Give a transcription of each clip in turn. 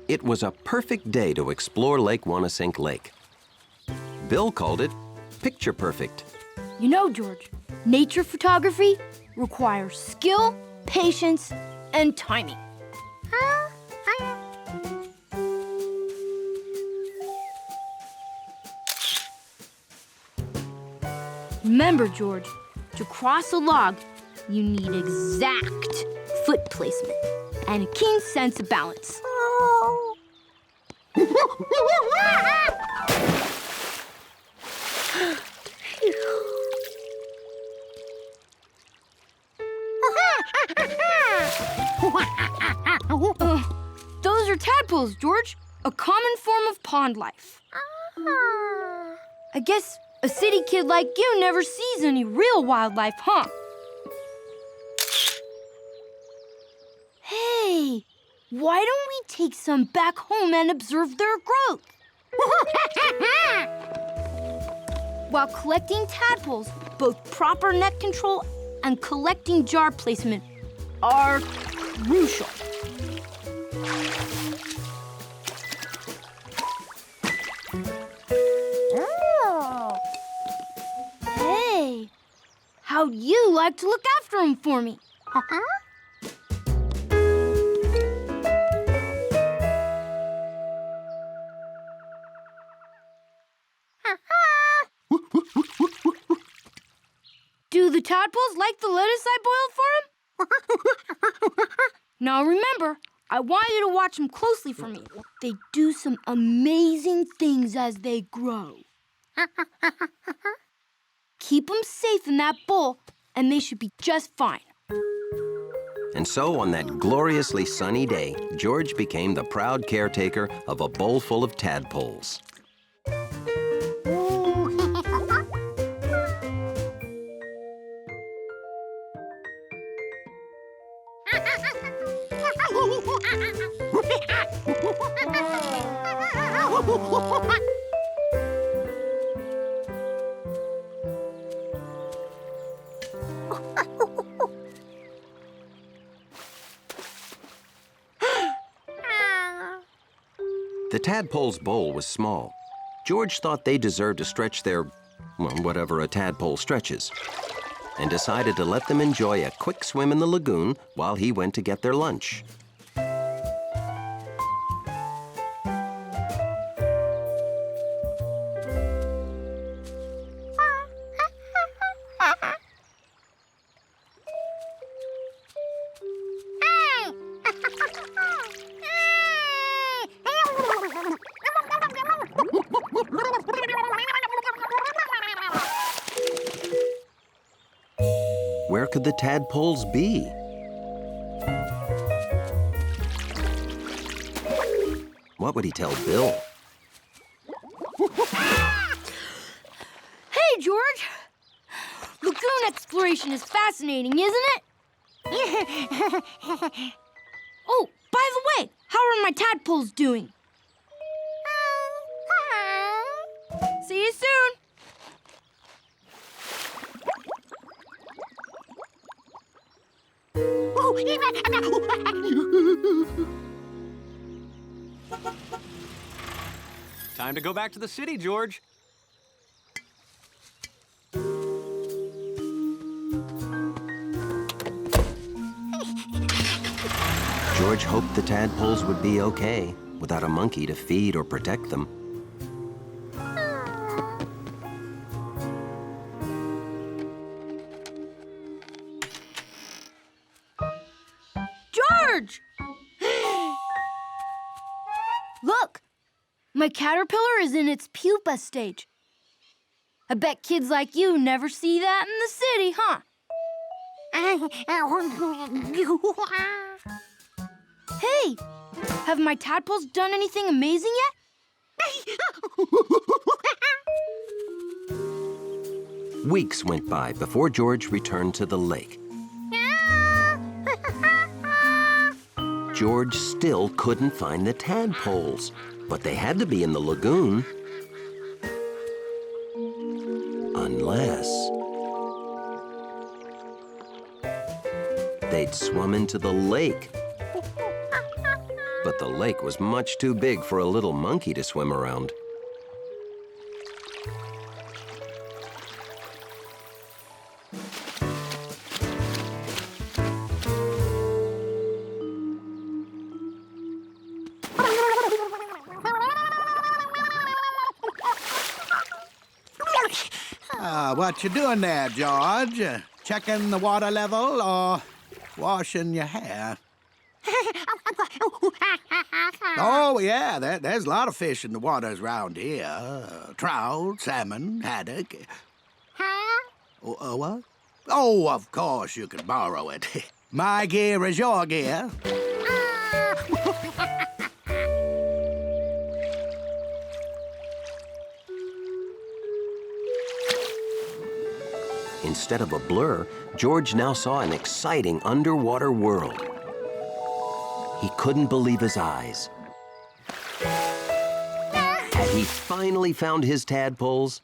It was a perfect day to explore Lake Wanasink Lake. Bill called it picture perfect. You know, George, nature photography requires skill, patience, and timing. Remember, George, to cross a log, you need exact foot placement and a keen sense of balance. Those are tadpoles, George. A common form of pond life. I guess a city kid like you never sees any real wildlife, huh? Hey, why don't we take some back home and observe their growth? While collecting tadpoles, both proper net control and collecting jar placement are crucial. Hey, how'd you like to look after them for me? Do the tadpoles like the lettuce I boiled for them? Now remember, I want you to watch them closely for me. They do some amazing things as they grow. Keep them safe in that bowl, and they should be just fine. And so on that gloriously sunny day, George became the proud caretaker of a bowl full of tadpoles. The tadpole's bowl was small. George thought they deserved to stretch their, well, whatever a tadpole stretches, and decided to let them enjoy a quick swim in the lagoon while he went to get their lunch. Where could the tadpoles be? What would he tell Bill? Hey, George! Lagoon exploration is fascinating, isn't it? Oh, by the way, how are my tadpoles doing? See you soon! Time to go back to the city, George. George hoped the tadpoles would be okay without a monkey to feed or protect them. George! Look, my caterpillar is in its pupa stage. I bet kids like you never see that in the city, huh? Hey, have my tadpoles done anything amazing yet? Weeks went by before George returned to the lake. George still couldn't find the tadpoles, but they had to be in the lagoon. Unless they'd swum into the lake. But the lake was much too big for a little monkey to swim around. What you doing there, George? Checking the water level or washing your hair? Oh, yeah, there's a lot of fish in the waters around here. Trout, salmon, haddock. What? Oh, of course you can borrow it. My gear is your gear. Instead of a blur, George now saw an exciting underwater world. He couldn't believe his eyes. Had he finally found his tadpoles?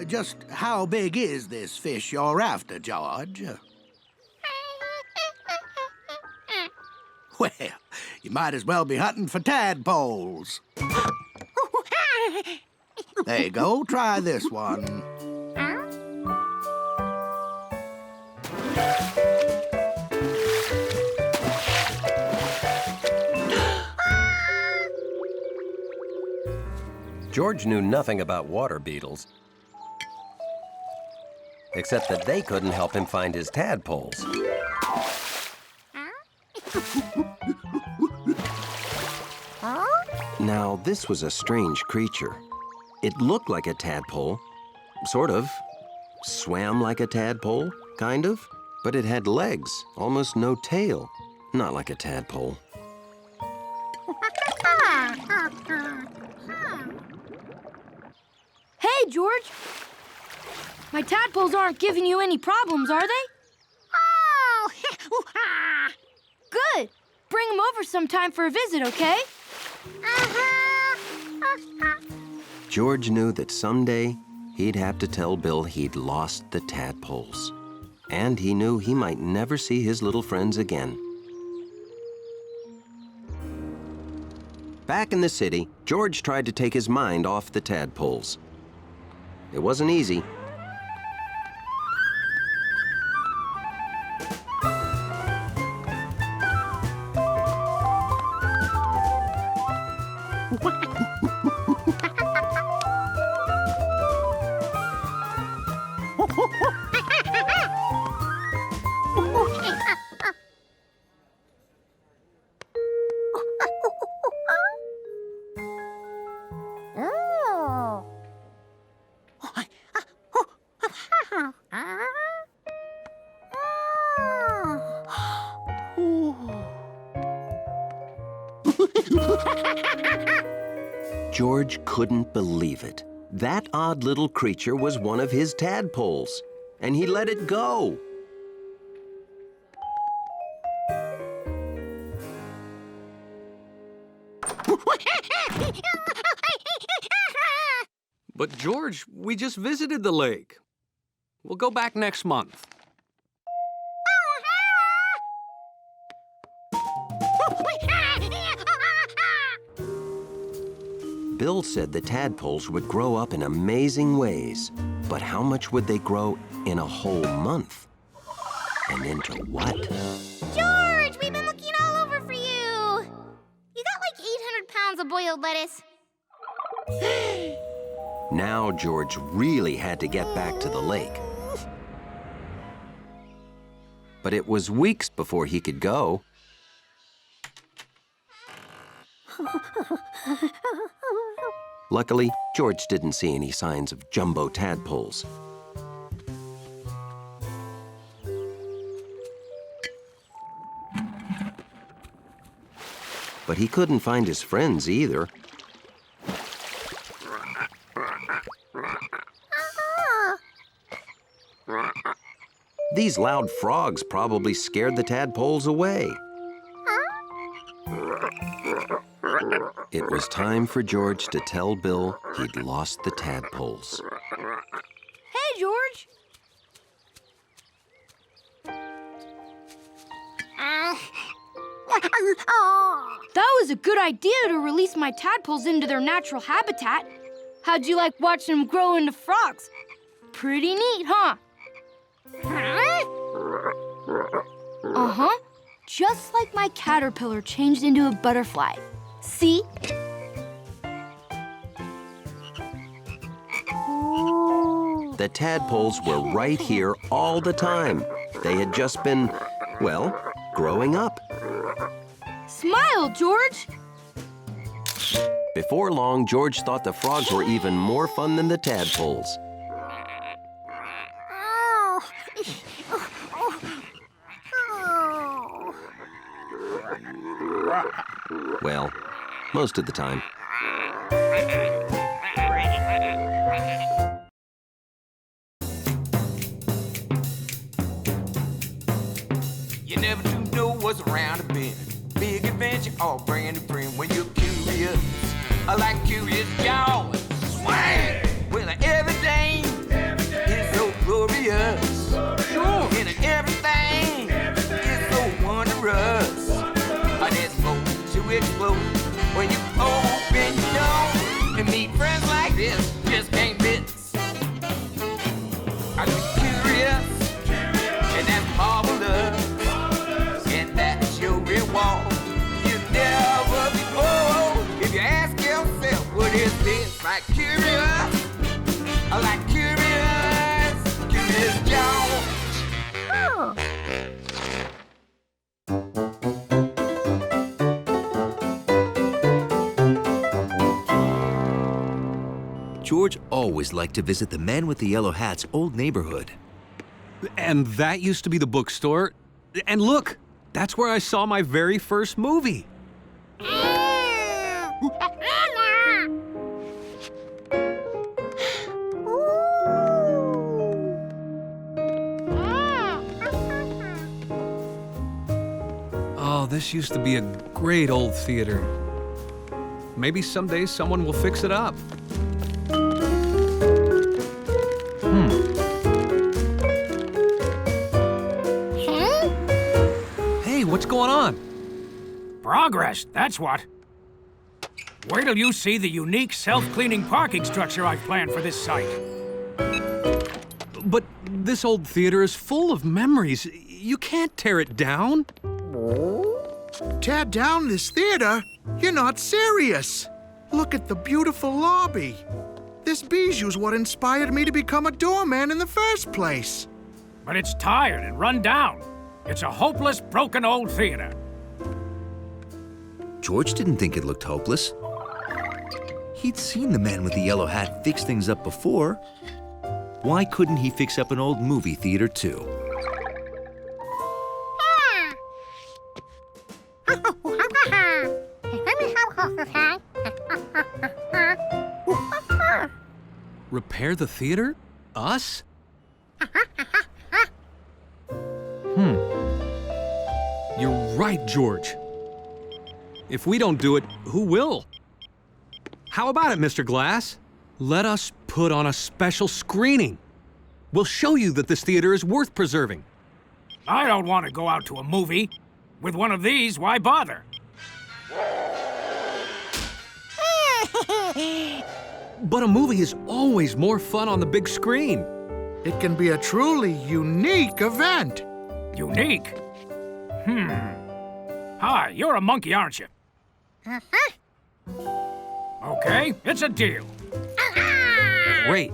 Just how big is this fish you're after, George? Well, you might as well be hunting for tadpoles. There you go, try this one. George knew nothing about water beetles, except that they couldn't help him find his tadpoles. Now, this was a strange creature. It looked like a tadpole, sort of. Swam like a tadpole, kind of. But it had legs, almost no tail. Not like a tadpole. Hey, George. My tadpoles aren't giving you any problems, are they? Oh! Good. Bring them over sometime for a visit, okay? George knew that someday he'd have to tell Bill he'd lost the tadpoles. And he knew he might never see his little friends again. Back in the city, George tried to take his mind off the tadpoles. It wasn't easy. George couldn't believe it. That odd little creature was one of his tadpoles, and he let it go. But George, we just visited the lake. We'll go back next month. Bill said the tadpoles would grow up in amazing ways, but how much would they grow in a whole month? And into what? George, we've been looking all over for you. You got like 800 pounds of boiled lettuce. Now George really had to get back to the lake. But it was weeks before he could go. Luckily, George didn't see any signs of jumbo tadpoles. But he couldn't find his friends either. These loud frogs probably scared the tadpoles away. It was time for George to tell Bill he'd lost the tadpoles. Hey, George. That was a good idea to release my tadpoles into their natural habitat. How'd you like watching them grow into frogs? Pretty neat, huh? Uh-huh. Just like my caterpillar changed into a butterfly. See? The tadpoles were right here all the time. They had just been, well, growing up. Smile, George! Before long, George thought the frogs were even more fun than the tadpoles. Well, most of the time. You never do know what's around the bend. Big adventure, all brand new friend. When you're curious, I like curious jaws. Swing! Well, everything is so glorious. Sure. And everything is so wondrous. There's more to explore when you open your door and meet friends like this. Just can't miss. I get curious, and that's marvelous. And that's your reward. You never be old if you ask yourself, what is this? Like curious, I like curious, curious George. Oh. George always liked to visit the man with the yellow hat's old neighborhood. And that used to be the bookstore. And look, that's where I saw my very first movie. Oh, this used to be a great old theater. Maybe someday someone will fix it up. Hey, what's going on? Progress, that's what. Wait till you see the unique self-cleaning parking structure I've planned for this site. But this old theater is full of memories. You can't tear it down. Tear down this theater? You're not serious. Look at the beautiful lobby. This bijou's what inspired me to become a doorman in the first place. But it's tired and run down. It's a hopeless, broken old theater. George didn't think it looked hopeless. He'd seen the man with the yellow hat fix things up before. Why couldn't he fix up an old movie theater, too? Repair the theater? Us? You're right, George. If we don't do it, who will? How about it, Mr. Glass? Let us put on a special screening. We'll show you that this theater is worth preserving. I don't want to go out to a movie. With one of these, why bother? But a movie is always more fun on the big screen. It can be a truly unique event. Unique? Hi, you're a monkey, aren't you? Okay, it's a deal. Great.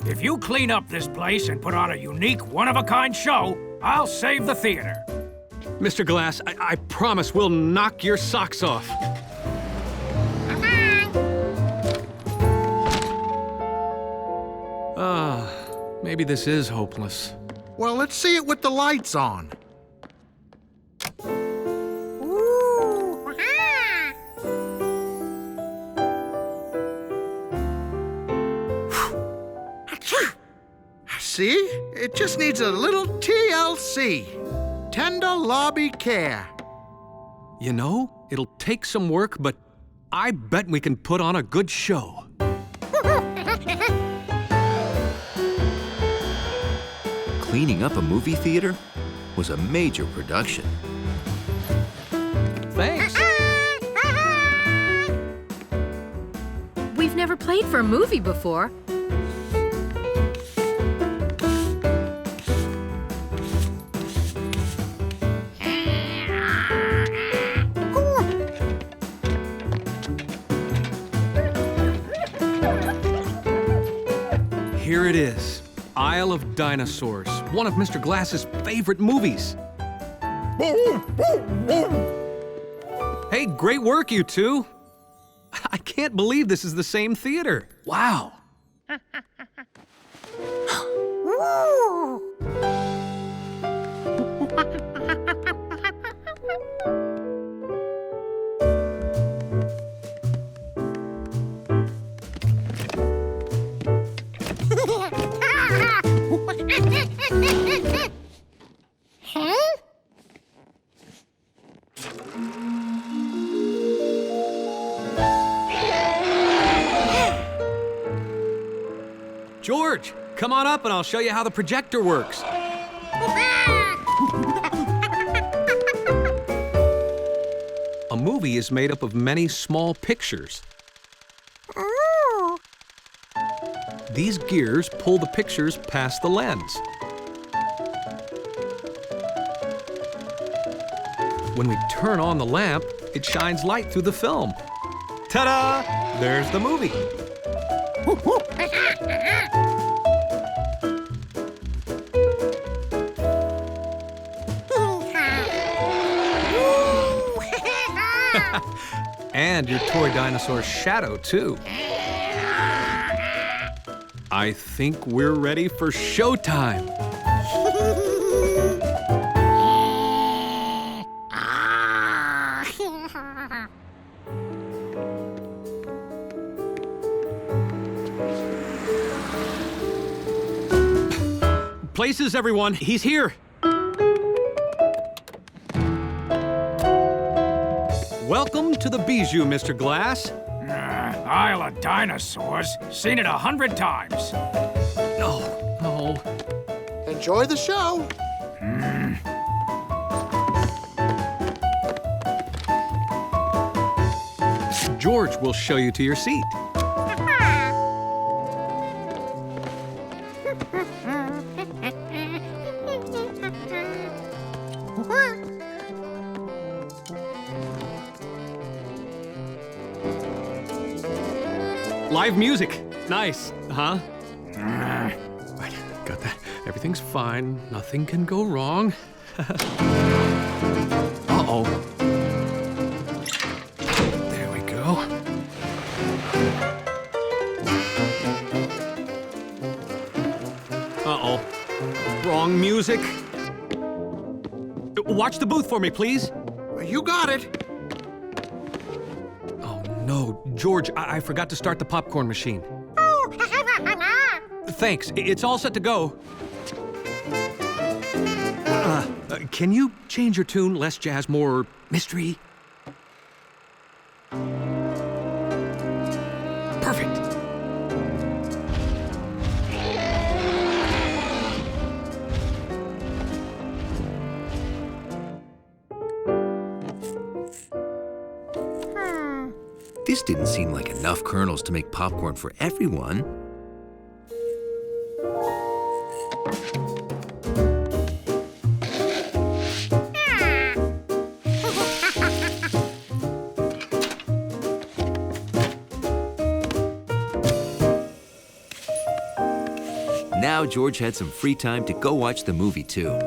If you clean up this place and put on a unique, one-of-a-kind show, I'll save the theater. Mr. Glass, I promise we'll knock your socks off. Maybe this is hopeless. Well, let's see it with the lights on. See? It just needs a little TLC. Tender lobby care. You know, it'll take some work, but I bet we can put on a good show. Cleaning up a movie theater was a major production. Thanks. We've never played for a movie before. Here it is, Isle of Dinosaurs, one of Mr. Glass's favorite movies. Hey, great work, you two. I can't believe this is the same theater. Wow. George, come on up and I'll show you how the projector works. A movie is made up of many small pictures. These gears pull the pictures past the lens. When we turn on the lamp, it shines light through the film. Ta-da! There's the movie. And your toy dinosaur's shadow, too. I think we're ready for showtime. Places, everyone. He's here. Welcome to the Bijou, Mr. Glass. Isle of Dinosaurs. Seen it 100 times. No. Enjoy the show. George will show you to your seat. Live music. Nice, huh? Right, got that. Everything's fine. Nothing can go wrong. Uh-oh. There we go. Uh-oh. Wrong music. Watch the booth for me, please. You got it. No, George, I forgot to start the popcorn machine. Thanks, it's all set to go. Can you change your tune? Less jazz, more mystery? Perfect. This didn't seem like enough kernels to make popcorn for everyone. Now George had some free time to go watch the movie too.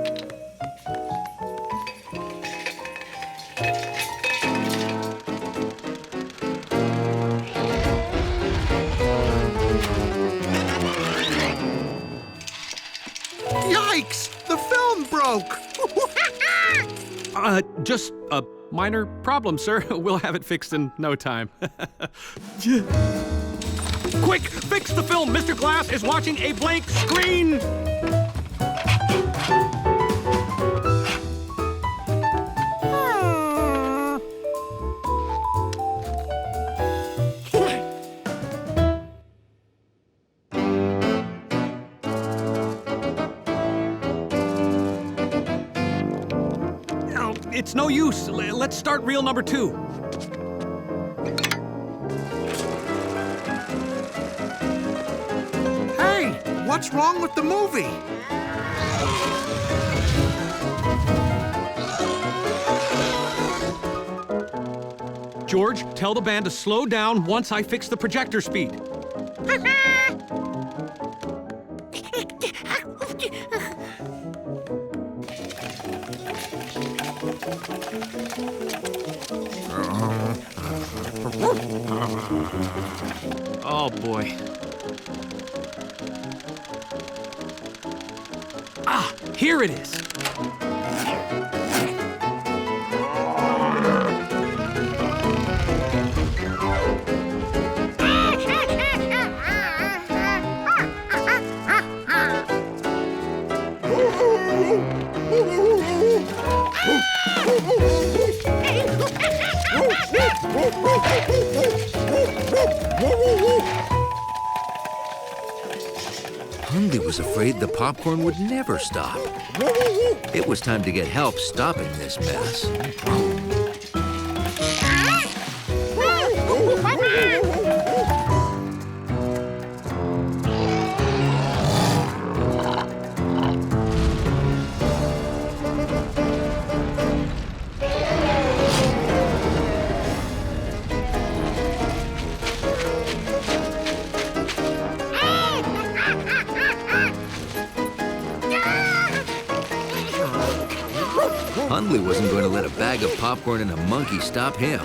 Yikes! The film broke! Just a minor problem, sir. We'll have it fixed in no time. Quick, fix the film! Mr. Glass is watching a blank screen! It's no use. Let's start reel number 2. Hey, what's wrong with the movie? George, tell the band to slow down once I fix the projector speed. Oh, boy. Ah, here it is. Hundley was afraid the popcorn would never stop. It was time to get help stopping this mess. Hundley wasn't going to let a bag of popcorn and a monkey stop him.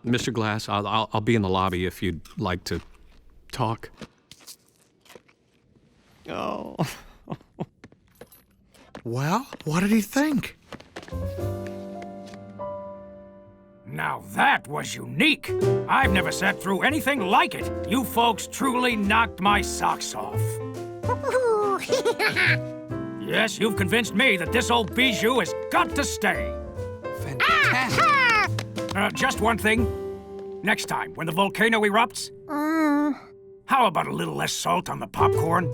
Mr. Glass, I'll be in the lobby if you'd like to talk. Oh. Well, what did he think? Now that was unique. I've never sat through anything like it. You folks truly knocked my socks off. Yes, you've convinced me that this old bijou has got to stay. Fantastic. Just one thing. Next time, when the volcano erupts, how about a little less salt on the popcorn?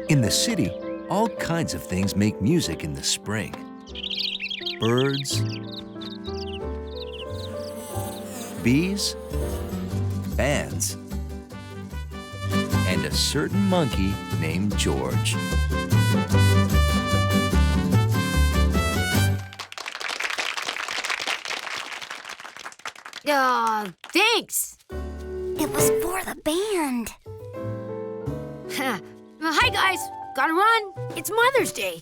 In the city, all kinds of things make music in the spring. Birds, bees, bands, and a certain monkey named George. Thanks. It was for the band. Hi, guys. Gotta run. It's Mother's Day.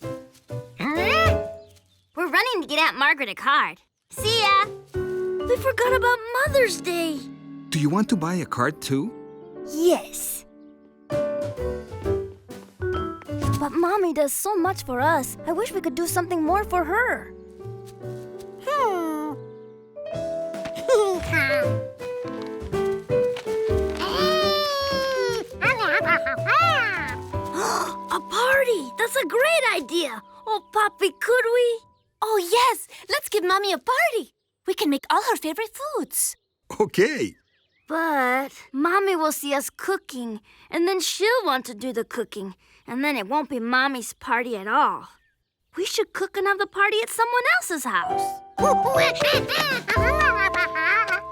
We're running to get Aunt Margaret a card. See ya. We forgot about Mother's Day. Do you want to buy a card too? Yes. But Mommy does so much for us. I wish we could do something more for her. A party! That's a great idea! Oh, Poppy, could we? Oh, yes. Let's give Mommy a party. We can make all her favorite foods. Okay. But Mommy will see us cooking, and then she'll want to do the cooking, and then it won't be Mommy's party at all. We should cook and have the party at someone else's house.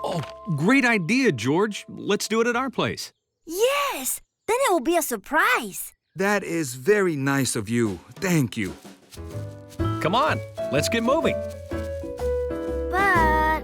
Oh, great idea, George. Let's do it at our place. Yes! Then it will be a surprise. That is very nice of you. Thank you. Come on, let's get moving. But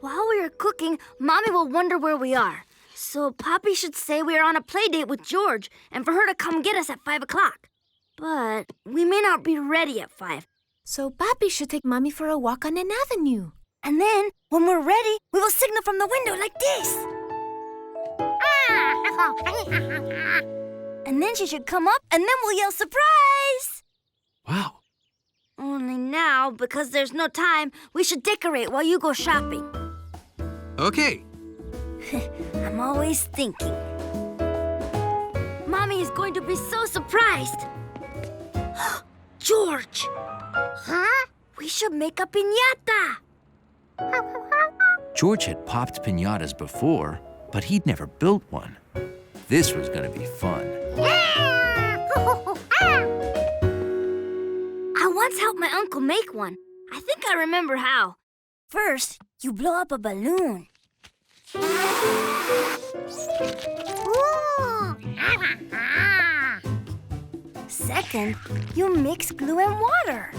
while we are cooking, Mommy will wonder where we are. So Poppy should say we are on a play date with George and for her to come get us at 5 o'clock. But we may not be ready at 5. So Poppy should take Mommy for a walk on an avenue. And then, when we're ready, we will signal from the window like this. And then she should come up, and then we'll yell surprise! Wow, Only now, because there's no time, we should decorate while you go shopping. Okay. I'm always thinking. Mommy is going to be so surprised. George! Huh? We should make a piñata. George had popped piñatas before, but he'd never built one. This was gonna be fun. I once helped my uncle make one. I think I remember how. First, you blow up a balloon. Second, you mix glue and water.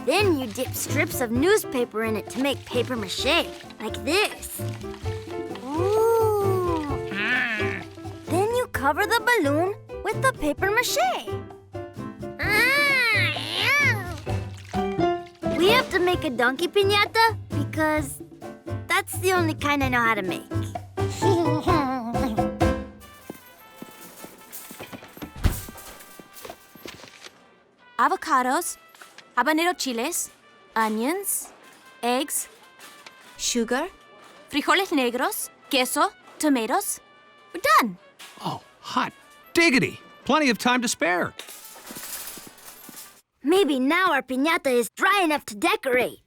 Then you dip strips of newspaper in it to make paper mache, like this. Then you cover the balloon with the paper mache. We have to make a donkey piñata because that's the only kind I know how to make. Avocados, habanero chiles, onions, eggs, sugar, frijoles negros, queso, tomatoes. We're done. Oh, hot diggity. Plenty of time to spare. Maybe now our piñata is dry enough to decorate.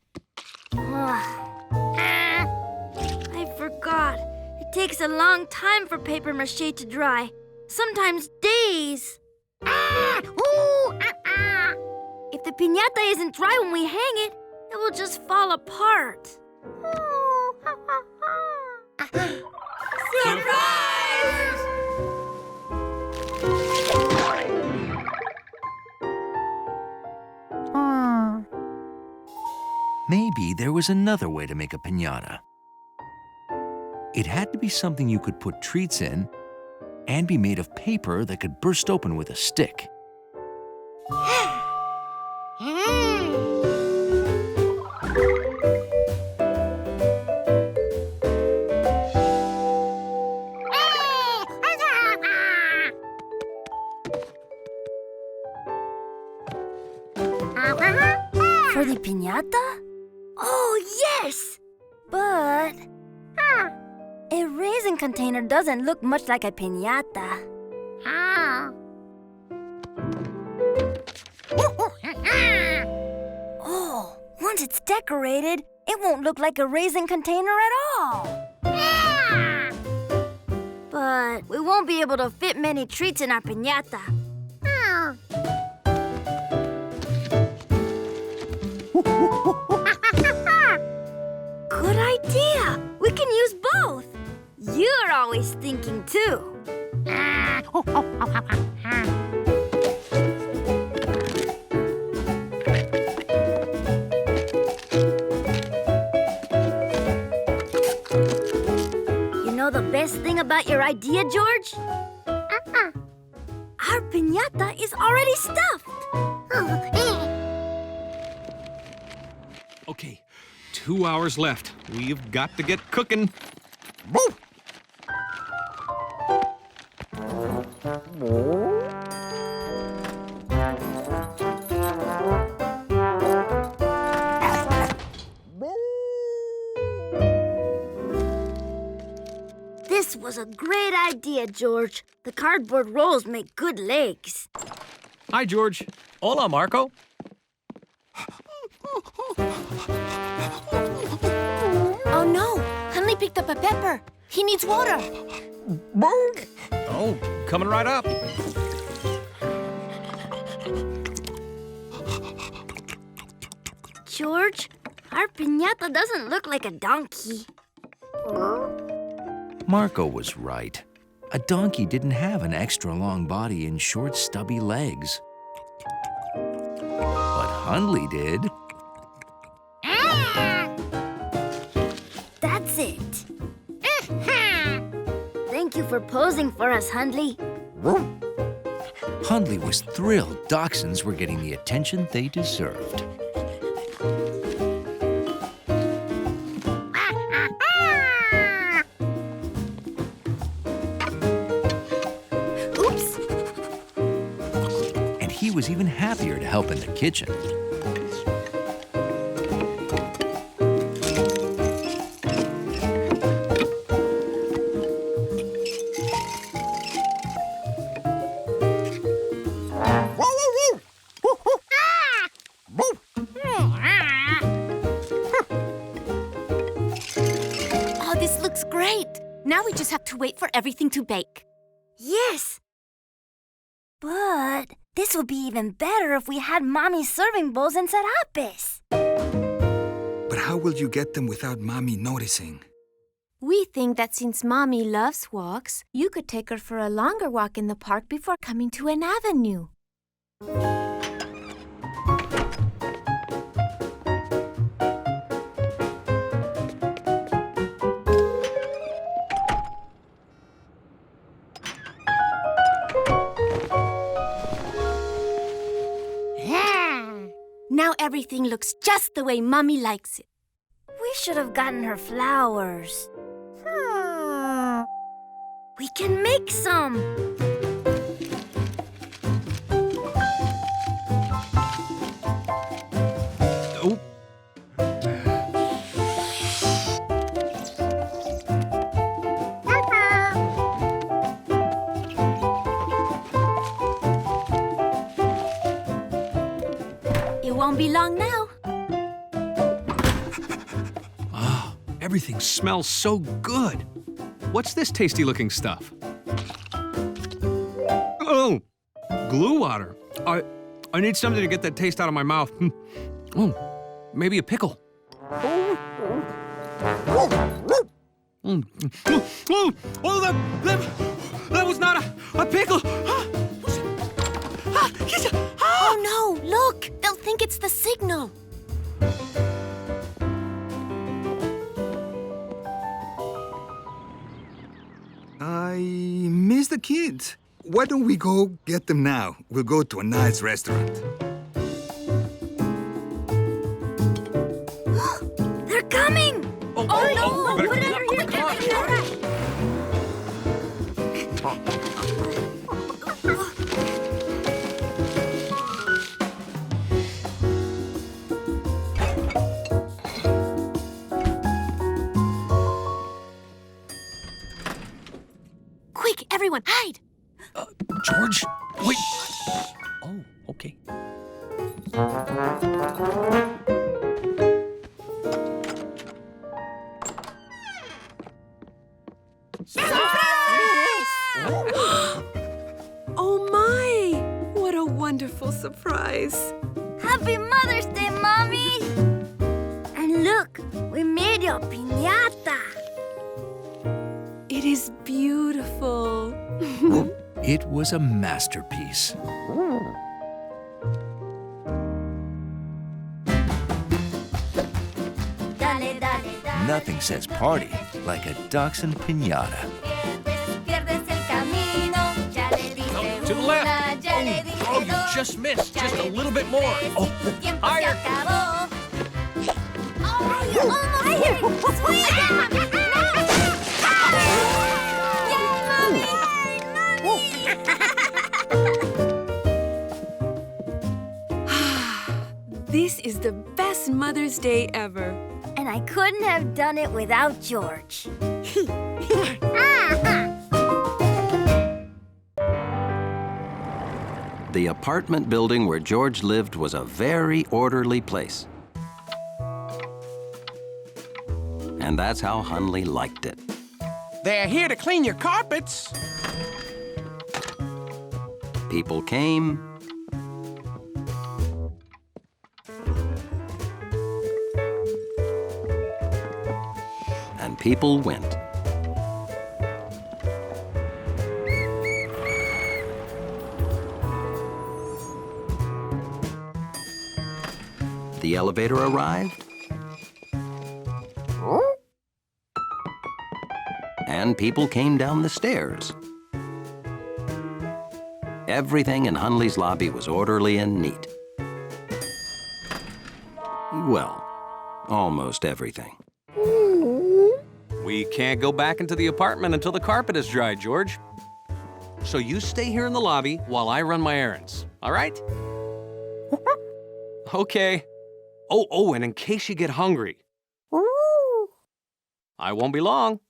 I forgot. It takes a long time for paper mache to dry. Sometimes days. If the piñata isn't dry when we hang it, it will just fall apart. Surprise! Maybe there was another way to make a piñata. It had to be something you could put treats in and be made of paper that could burst open with a stick. For the piñata? Oh, yes! But a raisin container doesn't look much like a piñata. Oh, once it's decorated, it won't look like a raisin container at all. But we won't be able to fit many treats in our piñata. Good idea! We can use both. You're always thinking too. You know the best thing about your idea, George? Our piñata is already stuffed. Okay, 2 hours left. We've got to get cooking. This was a great idea, George. The cardboard rolls make good legs. Hi, George. Hola, Marco. Oh no! Hundley picked up a pepper. He needs water. Oh, coming right up. George, our piñata doesn't look like a donkey. Marco was right. A donkey didn't have an extra long body and short, stubby legs. But Hundley did. That's it. Thank you for posing for us, Hundley. Hundley was thrilled dachshunds were getting the attention they deserved. Oops. And he was even happier to help in the kitchen. Now we just have to wait for everything to bake. Yes. But this would be even better if we had Mommy's serving bowls and sarapes. But how will you get them without Mommy noticing? We think that since Mommy loves walks, you could take her for a longer walk in the park before coming to an avenue. Now everything looks just the way Mommy likes it. We should have gotten her flowers. We can make some. Oh. It won't be long now. Oh, everything smells so good. What's this tasty-looking stuff? Oh, glue water. I need something to get that taste out of my mouth. Oh, maybe a pickle. That was not a pickle. Oh no, look! They'll think it's the signal. I miss the kids. Why don't we go get them now? We'll go to a nice restaurant. They're coming! Oh no! better Put it clean over up. here, get it here. Quick, everyone, hide! George, wait. Oh, okay. Oh my! What a wonderful surprise. Happy Mother's Day, Mommy! And look, we made you a piñata. It is beautiful. It was a masterpiece. Dale, dale, dale. Nothing says party like a dachshund piñata. Pierdes el camino, ya le diste To the left. una, ya le diste Oh, you dos, just missed. ya Just a le little bit diste more. tres, Oh, tu tiempo se higher. acabó. Oh, you're almost there. Sweet. This is the best Mother's Day ever. And I couldn't have done it without George. The apartment building where George lived was a very orderly place. And that's how Hundley liked it. They're here to clean your carpets. People came, and people went. The elevator arrived, and people came down the stairs. Everything in Hundley's lobby was orderly and neat. Well, almost everything. We can't go back into the apartment until the carpet is dry, George. So you stay here in the lobby while I run my errands, all right? Okay. Oh, and in case you get hungry, I won't be long.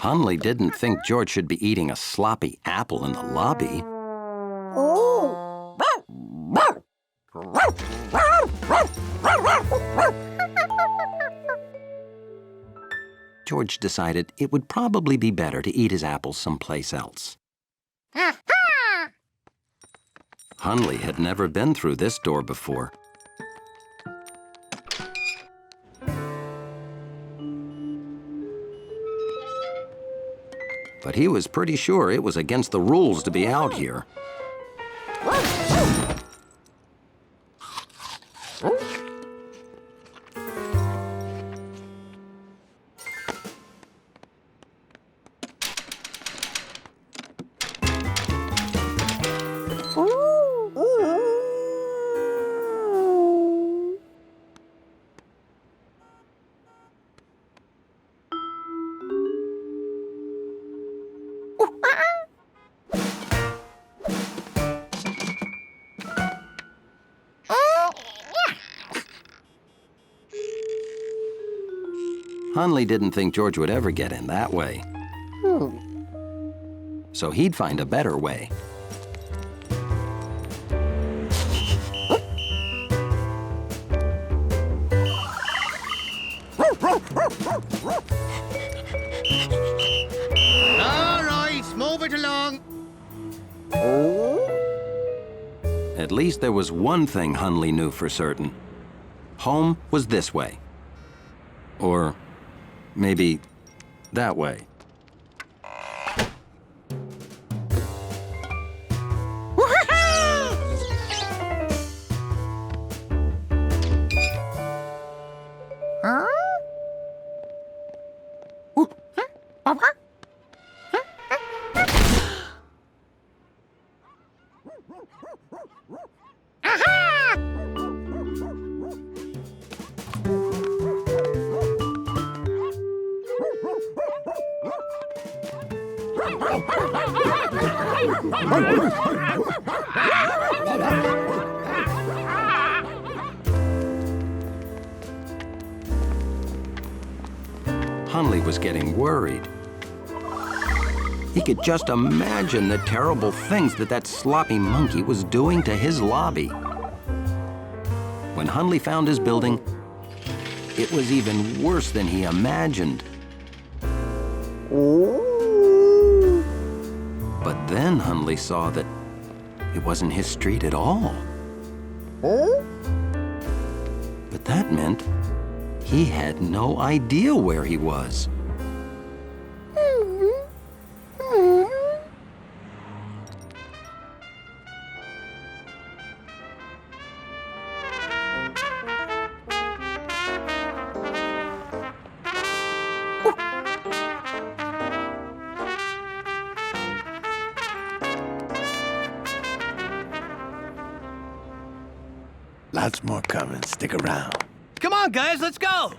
Hundley didn't think George should be eating a sloppy apple in the lobby. George decided it would probably be better to eat his apples someplace else. Hundley had never been through this door before. But he was pretty sure it was against the rules to be out here. Hundley didn't think George would ever get in that way. So he'd find a better way. All right, move it along. At least there was one thing Hundley knew for certain. Home was this way. Or maybe that way. Hundley was getting worried. He could just imagine the terrible things that sloppy monkey was doing to his lobby. When Hundley found his building, it was even worse than he imagined. But then Hundley saw that it wasn't his street at all. But that meant he had no idea where he was. Lots more coming. Stick around. Come on, guys, let's go.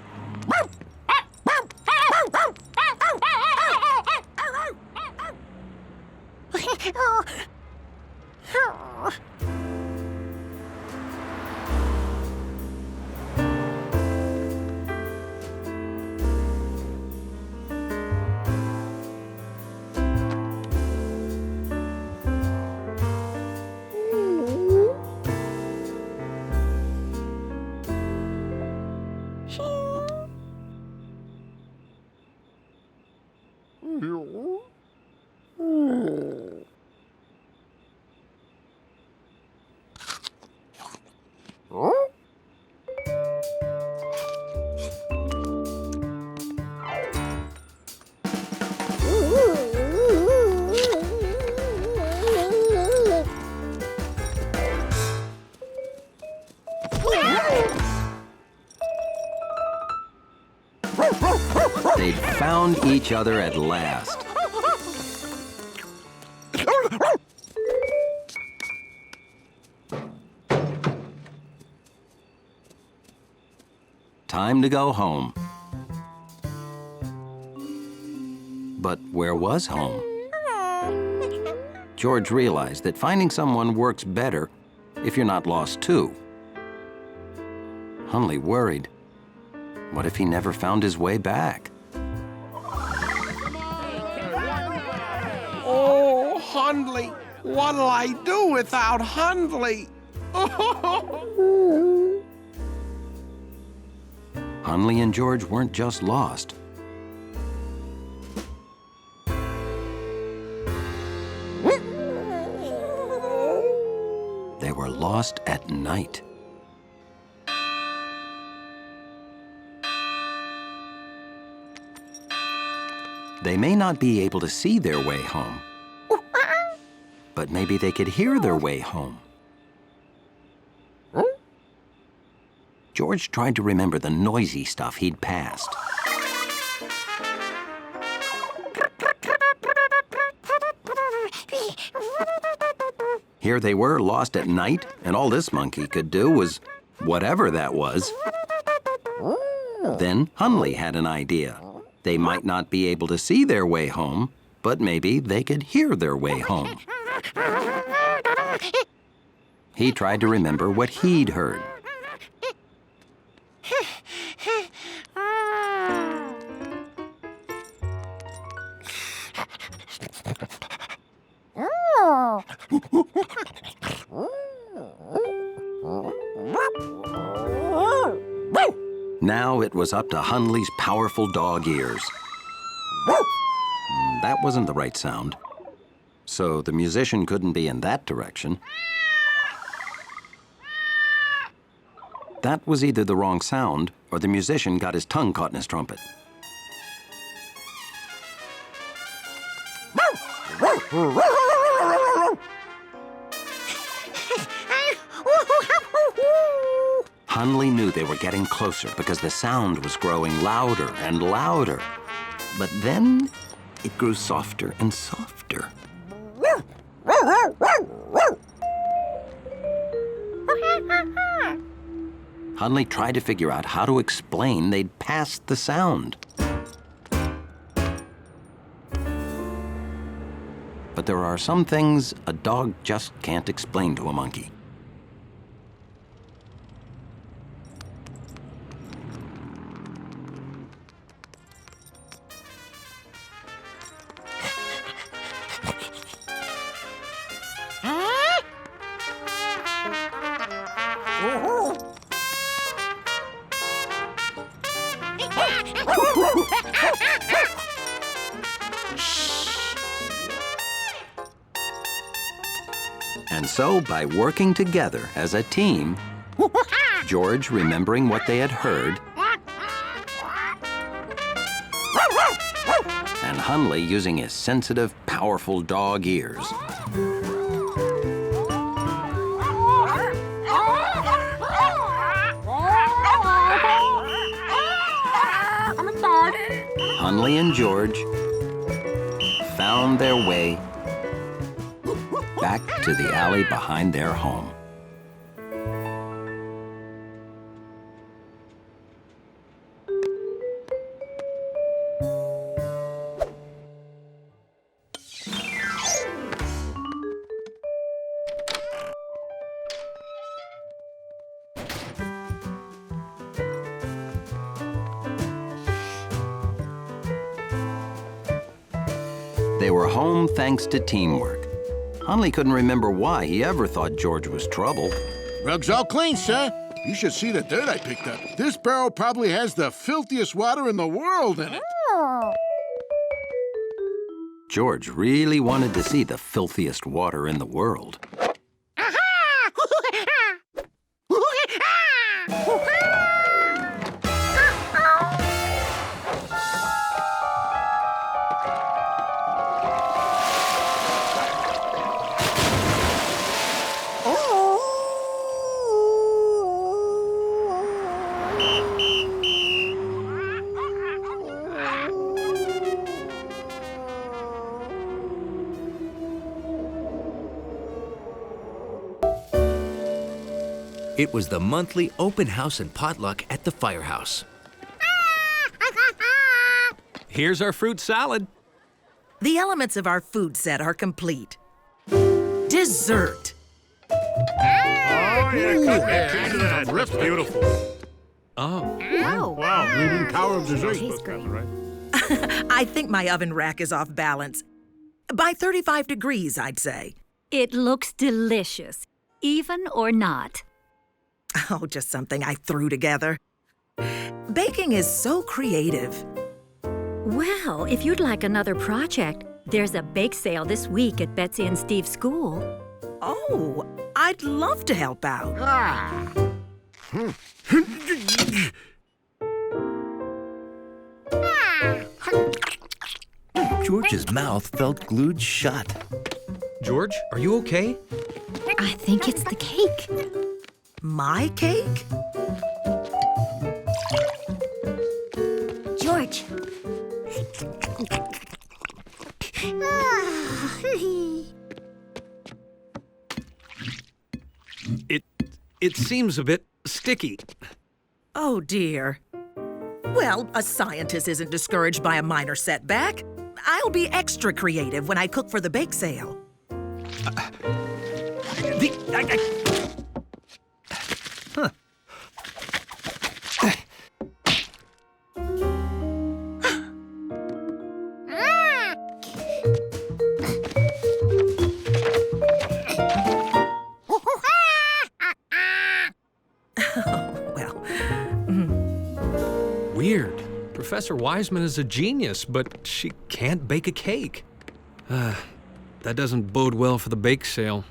They'd found each other at last. Time to go home. But where was home? George realized that finding someone works better if you're not lost too. Hundley worried. What if he never found his way back? Hundley. What'll I do without Hundley? Hundley and George weren't just lost. They were lost at night. They may not be able to see their way home, but maybe they could hear their way home. George tried to remember the noisy stuff he'd passed. Here they were, lost at night, and all this monkey could do was whatever that was. Then Hundley had an idea. They might not be able to see their way home, but maybe they could hear their way home. He tried to remember what he'd heard. Now it was up to Hundley's powerful dog ears. That wasn't the right sound, so the musician couldn't be in that direction. That was either the wrong sound, or the musician got his tongue caught in his trumpet. Hundley knew they were getting closer because the sound was growing louder and louder. But then it grew softer and softer. Hundley tried to figure out how to explain they'd passed the sound. But there are some things a dog just can't explain to a monkey. And so, by working together as a team, George remembering what they had heard, and Hundley using his sensitive, powerful dog ears, Hundley and George found their way back to the alley behind their home. They were home thanks to teamwork. Hundley couldn't remember why he ever thought George was trouble. Rug's all clean, sir. You should see the dirt I picked up. This barrel probably has the filthiest water in the world in it. George really wanted to see the filthiest water in the world. It was the monthly open house and potluck at the firehouse. Here's our fruit salad. The elements of our food set are complete. Dessert. That's beautiful. Oh. Wow. Leading tower of dessert. I think my oven rack is off balance. By 35 degrees, I'd say. It looks delicious, even or not. Oh, just something I threw together. Baking is so creative. Well, if you'd like another project, there's a bake sale this week at Betsy and Steve's school. Oh, I'd love to help out. George's mouth felt glued shut. George, are you okay? I think it's the cake. My cake? George. It seems a bit sticky. Oh, dear. Well, a scientist isn't discouraged by a minor setback. I'll be extra creative when I cook for the bake sale. Weird. Professor Wiseman is a genius, but she can't bake a cake. That doesn't bode well for the bake sale.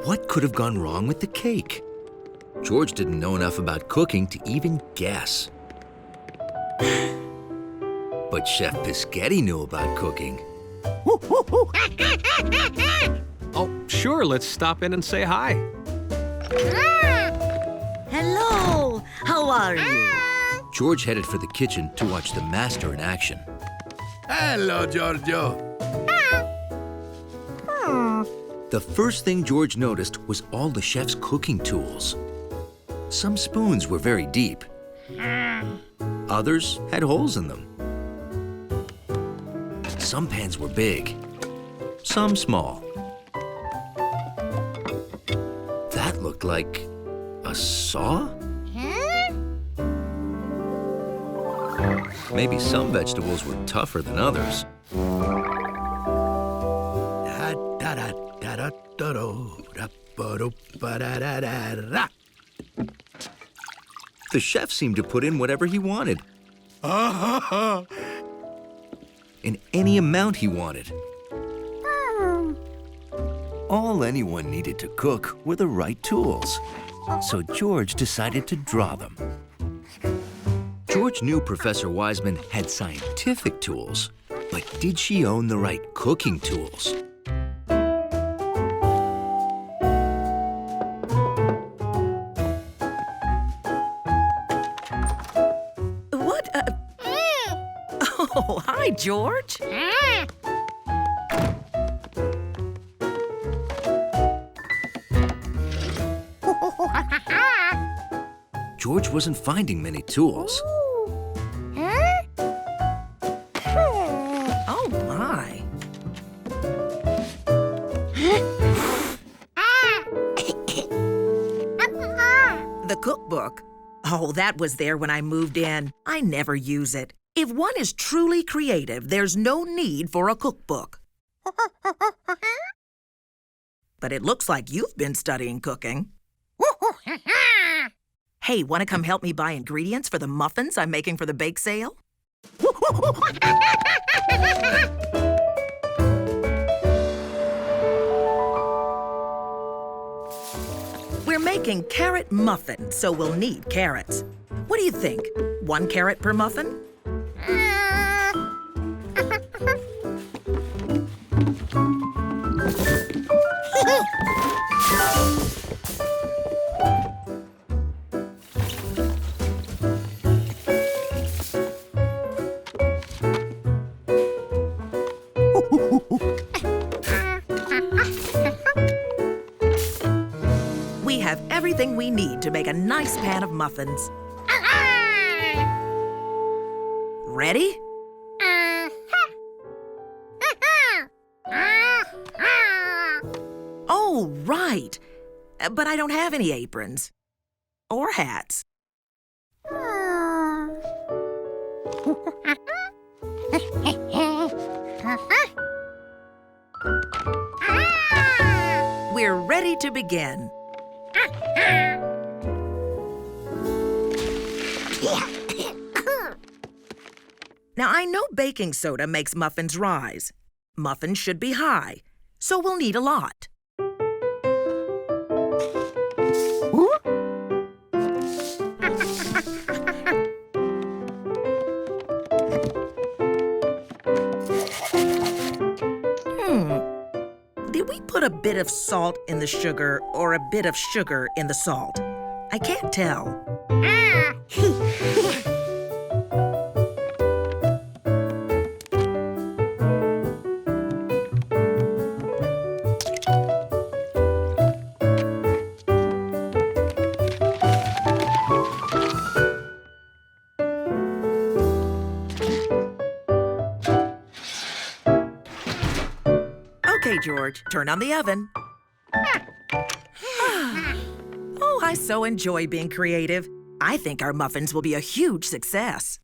What could have gone wrong with the cake? George didn't know enough about cooking to even guess. But Chef Pischetti knew about cooking. Oh, sure, let's stop in and say hi. Hello, how are you? George headed for the kitchen to watch the master in action. Hello, Giorgio. The first thing George noticed was all the chef's cooking tools. Some spoons were very deep. Others had holes in them. Some pans were big, some small. That looked like a saw? Maybe some vegetables were tougher than others. The chef seemed to put in whatever he wanted. In any amount he wanted. All anyone needed to cook were the right tools. So George decided to draw them. George knew Professor Wiseman had scientific tools, but did she own the right cooking tools? What? Oh, hi, George. George wasn't finding many tools. Oh, my. The cookbook. Oh, that was there when I moved in. I never use it. If one is truly creative, there's no need for a cookbook. But it looks like you've been studying cooking. Hey, want to come help me buy ingredients for the muffins I'm making for the bake sale? We're making carrot muffins, so we'll need carrots. What do you think? 1 carrot per muffin? We have everything we need to make a nice pan of muffins. Ready? Oh, right. But I don't have any aprons. Or hats. We're ready to begin. Now, I know baking soda makes muffins rise. Muffins should be high, so we'll need a lot. Did we put a bit of salt in the sugar or a bit of sugar in the salt? I can't tell. Okay, George, turn on the oven. Oh, I so enjoy being creative. I think our muffins will be a huge success.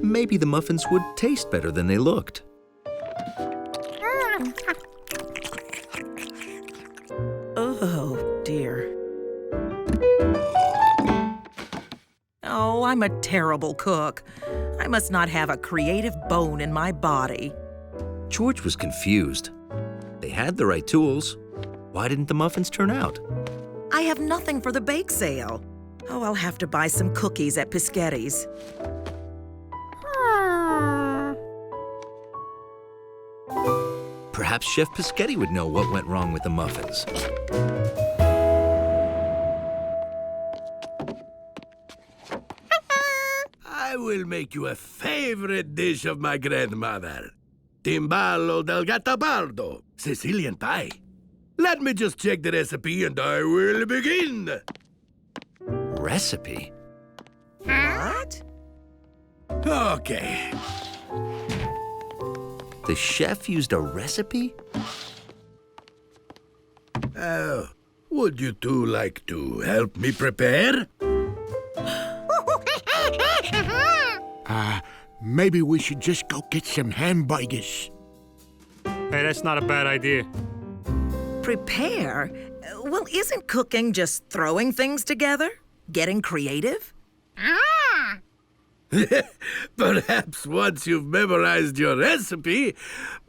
Maybe the muffins would taste better than they looked. Oh, dear. Oh, I'm a terrible cook. I must not have a creative bone in my body. George was confused. They had the right tools. Why didn't the muffins turn out? I have nothing for the bake sale. Oh, I'll have to buy some cookies at Piscetti's. Perhaps Chef Pischetti would know what went wrong with the muffins. I will make you a favorite dish of my grandmother. Timballo del Gattapardo, Sicilian pie. Let me just check the recipe and I will begin. Recipe? What? Okay. The chef used a recipe? Would you two like to help me prepare? Maybe we should just go get some hamburgers. Hey, that's not a bad idea. Prepare? Well, isn't cooking just throwing things together? Getting creative? Perhaps once you've memorized your recipe,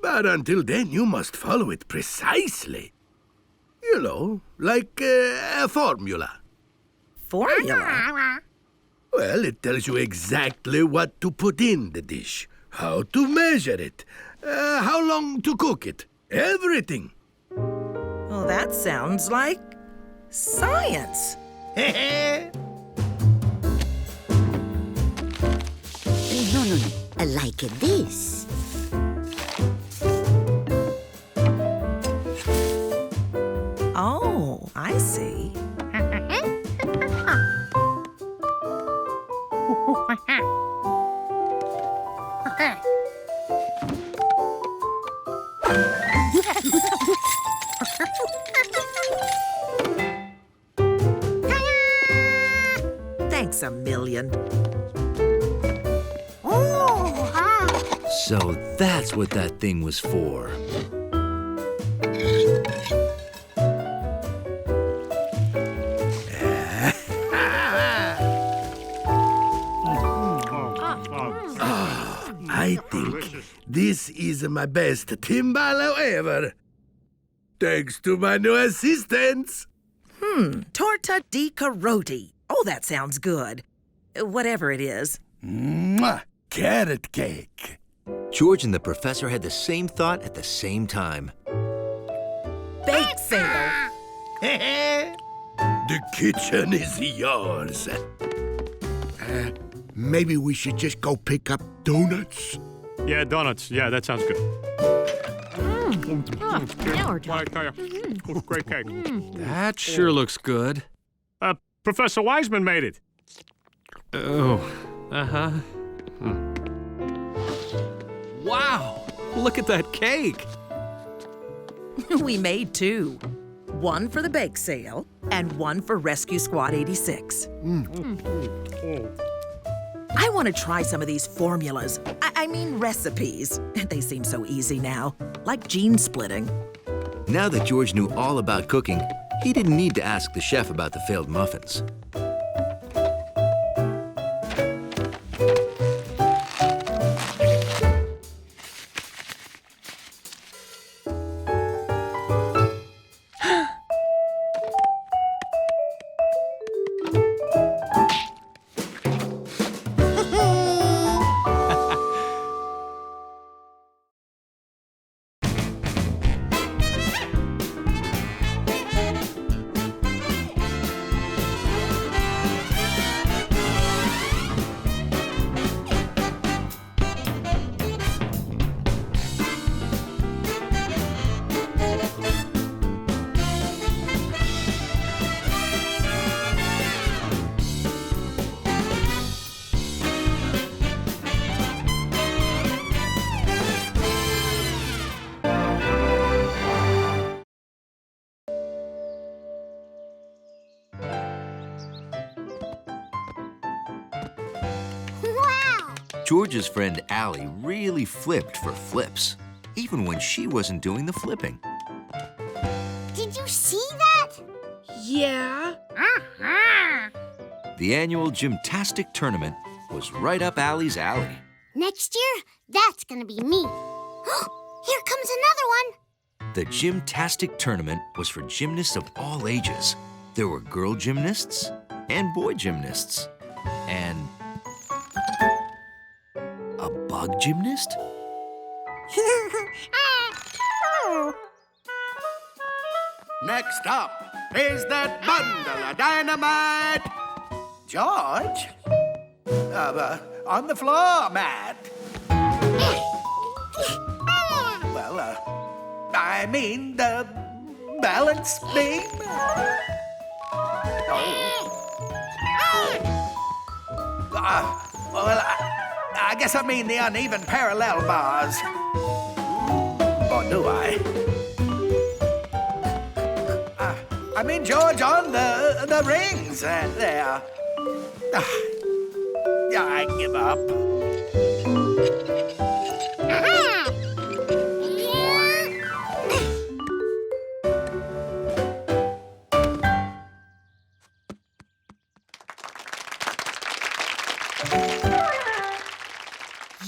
but until then you must follow it precisely. You know, like a formula. Formula? Well, it tells you exactly what to put in the dish, how to measure it, how long to cook it, everything. Well, that sounds like science. No. Like this. Oh, I see. Thanks a million. So that's what that thing was for. I think this is my best timballo ever. Thanks to my new assistants. Torta di caroti. Oh, that sounds good. Whatever it is. Mwah! Carrot cake. George and the professor had the same thought at the same time. Bake sale. The kitchen is yours. Maybe we should just go pick up donuts. Yeah, donuts. Yeah, that sounds good. Great cake. That sure looks good. Professor Wiseman made it. Oh, uh-huh. Wow, look at that cake. We made two. One for the bake sale, and one for Rescue Squad 86. I want to try some of these formulas. I mean recipes. They seem so easy now, like gene splitting. Now that George knew all about cooking, he didn't need to ask the chef about the failed muffins. George's friend Allie really flipped for flips, even when she wasn't doing the flipping. Did you see that? Yeah. The annual Gymnastic tournament was right up Allie's alley. Next year, that's gonna be me. Here comes another one. The Gymnastic tournament was for gymnasts of all ages. There were girl gymnasts and boy gymnasts and a bug gymnast? Next up is that bundle of dynamite. George? On the floor, Matt. Well, I mean the balance beam. Well, I guess I mean the uneven parallel bars. Or do I? I mean, George, on the rings there. Yeah, I give up.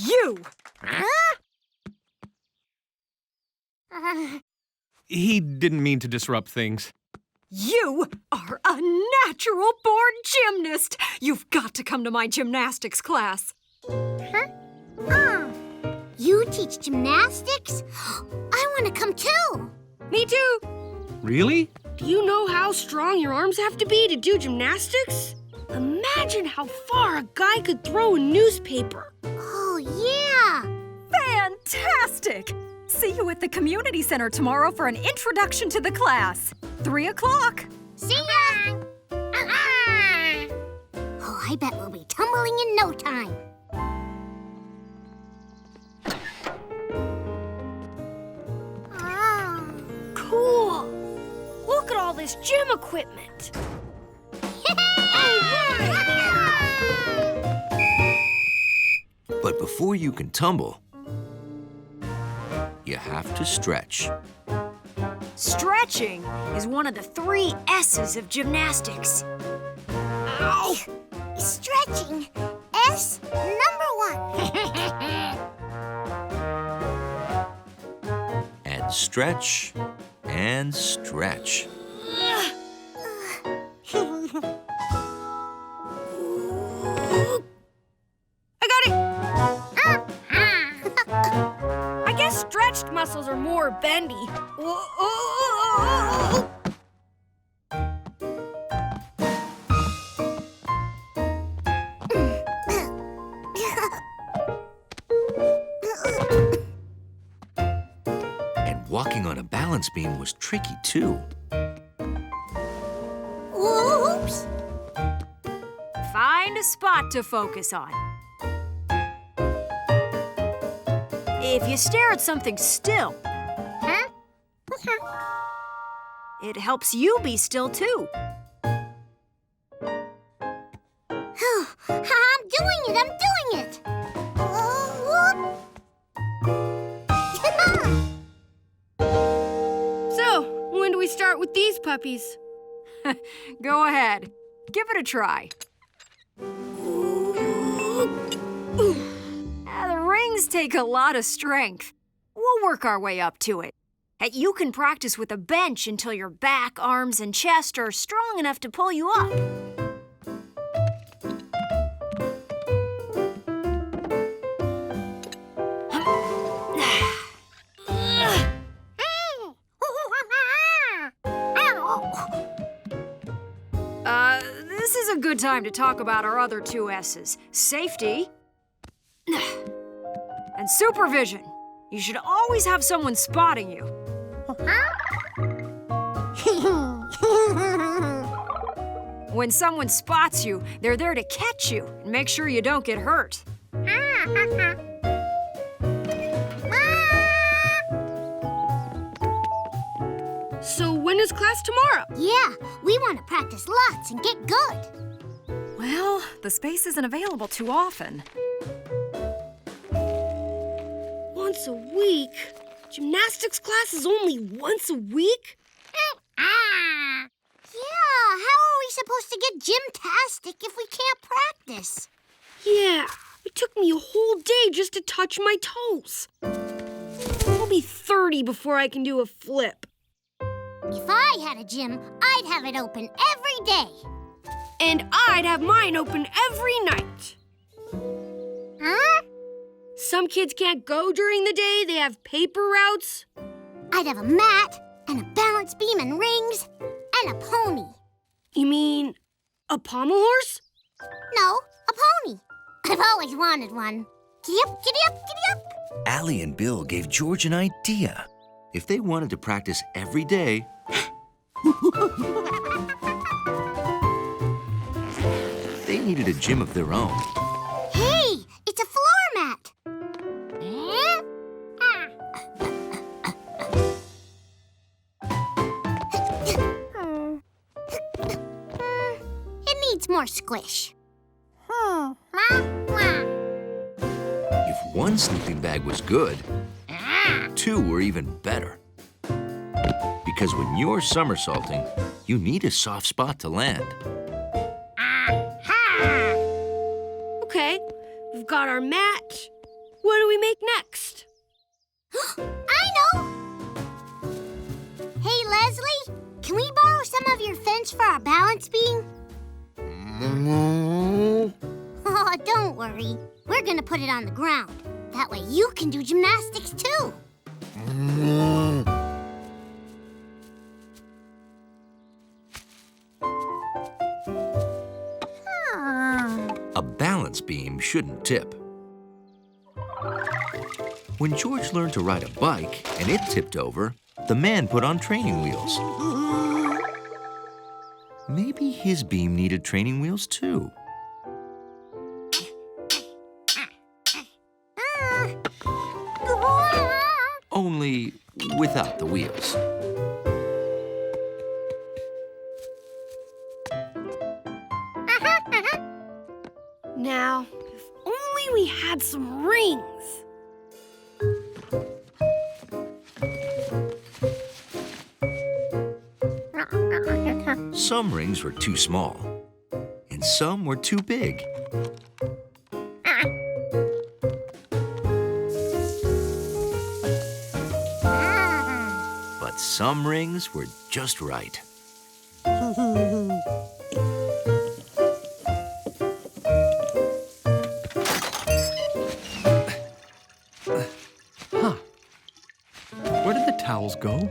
You! He didn't mean to disrupt things. You are a natural-born gymnast. You've got to come to my gymnastics class. You teach gymnastics? I want to come too. Me too. Really? Do you know how strong your arms have to be to do gymnastics? Imagine how far a guy could throw a newspaper. Oh, yeah. Fantastic! See you at the community center tomorrow for an introduction to the class. 3 o'clock. See ya! Oh, I bet we'll be tumbling in no time. Cool. Look at all this gym equipment. But before you can tumble, you have to stretch. Stretching is one of the 3 S's of gymnastics. Ow! Stretching. S number 1. And stretch and stretch. I guess stretched muscles are more bendy. And walking on a balance beam was tricky too. Oops. Find a spot to focus on. If you stare at something still, It helps you be still, too. I'm doing it! I'm doing it! So, when do we start with these puppies? Go ahead. Give it a try. The rings take a lot of strength. We'll work our way up to it. You can practice with a bench until your back, arms, and chest are strong enough to pull you up. This is a good time to talk about our other two S's. Safety and supervision. You should always have someone spotting you. When someone spots you, they're there to catch you and make sure you don't get hurt. So when is class tomorrow? Yeah, we want to practice lots and get good. Well, the space isn't available too often. Once a week? Gymnastics class is only once a week? Yeah, how are we supposed to get gymtastic if we can't practice? Yeah, it took me a whole day just to touch my toes. I'll be 30 before I can do a flip. If I had a gym, I'd have it open every day. And I'd have mine open every night. Huh? Some kids can't go during the day. They have paper routes. I'd have a mat and a balance beam and rings and a pony. You mean a pommel horse? No, a pony. I've always wanted one. Giddy up, giddy up, giddy up. Allie and Bill gave George an idea. If they wanted to practice every day, they needed a gym of their own. Hey, it's a floor mat. It needs more squish. If one sleeping bag was good, two were even better. Because when you're somersaulting, you need a soft spot to land. Okay, we've got our mat. What do we make next? I know! Hey, Leslie, can we borrow some of your fence for our balance beam? Oh, don't worry. We're gonna put it on the ground. That way you can do gymnastics too. A balance beam shouldn't tip. When George learned to ride a bike and it tipped over, the man put on training wheels. Maybe his beam needed training wheels too. Only without the wheels. Now, if only we had some rings. Some rings were too small, and some were too big. But some rings were just right. Where did the towels go?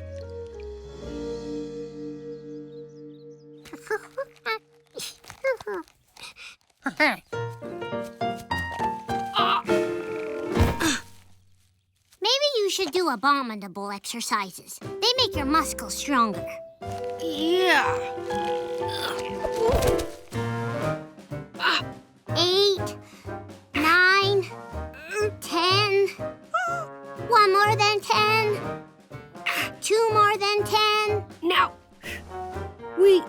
Maybe you should do abominable exercises. They make your muscles stronger. Yeah. 8, 9, 10. One more than 10. 2 more than 10. Now, We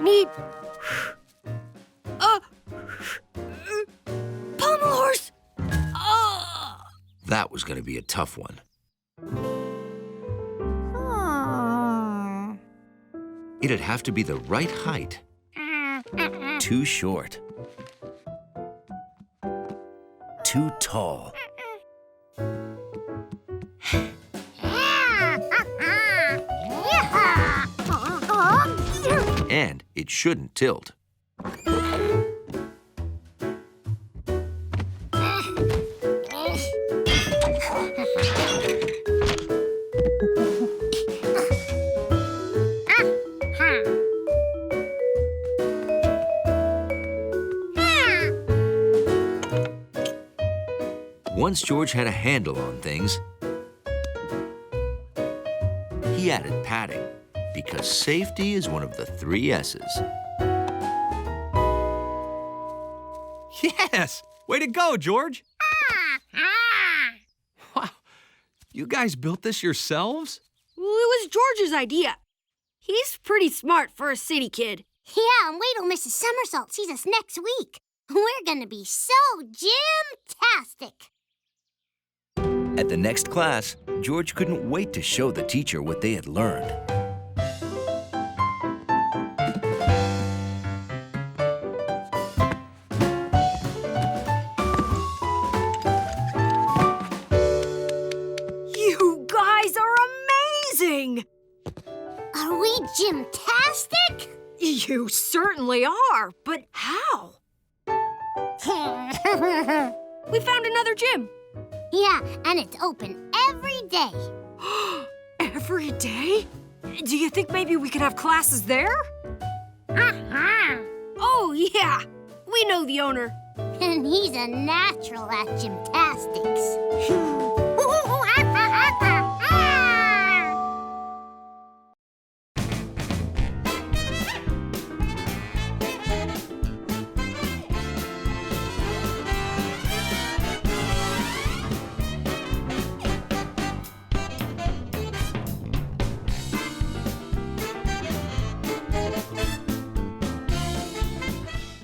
need a pommel horse. That was going to be a tough one. It'd have to be the right height. Too short. Too tall. And it shouldn't tilt. Once George had a handle on things, he added padding, because safety is one of the 3 S's. Yes! Way to go, George! Wow, you guys built this yourselves? Well, it was George's idea. He's pretty smart for a city kid. Yeah, and wait till Mrs. Somersault sees us next week. We're gonna be so gymtastic. At the next class, George couldn't wait to show the teacher what they had learned. You guys are amazing! Are we gymtastic? You certainly are, but how? We found another gym. Yeah, and it's open every day. Every day? Do you think maybe we could have classes there? Oh, yeah. We know the owner. And he's a natural at gymnastics.